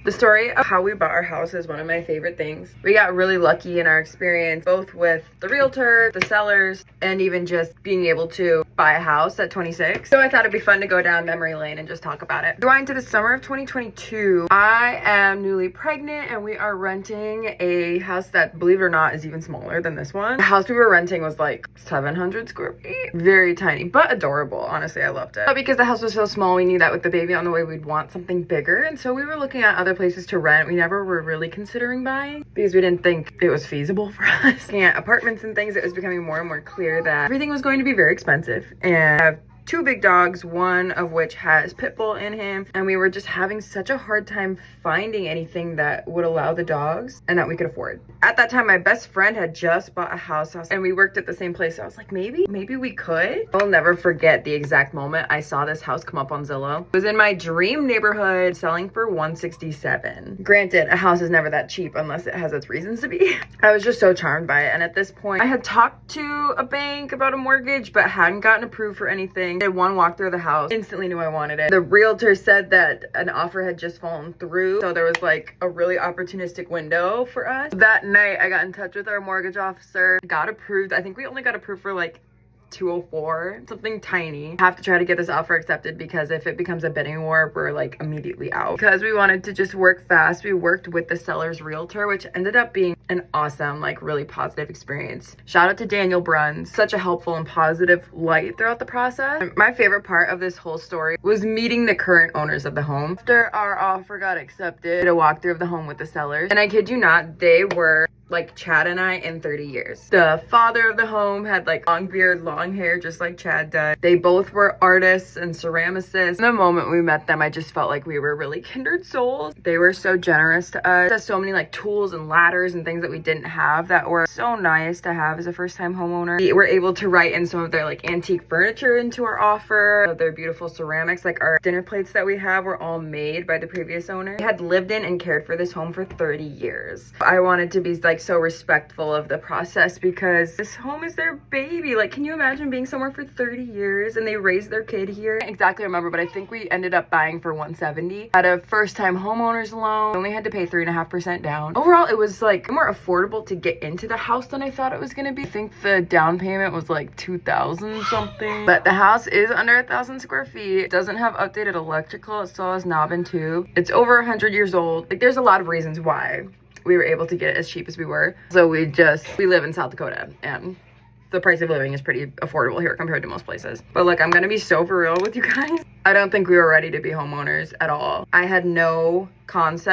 The story of how we bought our house is one of my favorite things. We got really lucky in our experience, both with the realtor, the sellers, and even just being able to buy a house at 26. So I thought it'd be fun to go down memory lane and just talk about it. Going into the summer of 2022, I am newly pregnant and we are renting a house that, believe it or not, is even smaller than this one. The house we were renting was like 700 square feet. Very tiny, but adorable. Honestly, I loved it. But because the house was so small, we knew that with the baby on the way, we'd want something bigger. And so we were looking at other places to rent. We never were really considering buying because we didn't think it was feasible for us. Looking at apartments and things, it was becoming more and more clear that everything was going to be very expensive. And I have two big dogs, one of which has pit bull in him, and we were just having such a hard time finding anything that would allow the dogs and that we could afford. At that time, my best friend had just bought a house and we worked at the same place. So I was like, maybe we could. I'll never forget the exact moment I saw this house come up on Zillow. It was in my dream neighborhood, selling for $167. Granted, a house is never that cheap unless it has its reasons to be. I was just so charmed by it. And at this point, I had talked to a bank about a mortgage, but hadn't gotten approved for anything. Did one walk through the house, instantly knew I wanted it. The realtor said that an offer had just fallen through, so there was like a really opportunistic window for us. That night I got in touch with our mortgage officer, got approved. I think we only got approved for like 204, something tiny. Have to try to get this offer accepted because if it becomes a bidding war, we're like immediately out. Because we wanted to just work fast, we worked with the seller's realtor, which ended up being an awesome, like really positive experience. Shout out to Daniel Bruns, such a helpful and positive light throughout the process. My favorite part of this whole story was meeting the current owners of the home. After our offer got accepted, a walkthrough of the home with the sellers, and I kid you not, they were like Chad and I in 30 years. The father of the home had like long beard, long hair, just like Chad does. They both were artists and ceramicists. The moment we met them, I just felt like we were really kindred souls. They were so generous to us. There's so many like tools and ladders and things that we didn't have that were so nice to have as a first-time homeowner. We were able to write in some of their like antique furniture into our offer. Their beautiful ceramics, like our dinner plates that we have, were all made by the previous owner. They had lived in and cared for this home for 30 years. I wanted to be like so respectful of the process because this home is their baby. Like, can you imagine being somewhere for 30 years and they raised their kid here? I can't exactly remember, but I think we ended up buying for $170 at a first-time homeowner's loan. We only had to pay 3.5% down. Overall, it was like more affordable to get into the house than I thought it was gonna be. I think the down payment was like 2,000 something, but the house is under 1,000 square feet. It doesn't have updated electrical. It still has knob and tube. It's over 100 years old. Like, there's a lot of reasons why we were able to get it as cheap as we were. So we live in South Dakota and the price of living is pretty affordable here compared to most places. But look, I'm gonna be so for real with you guys. I don't think we were ready to be homeowners at all. I had no concept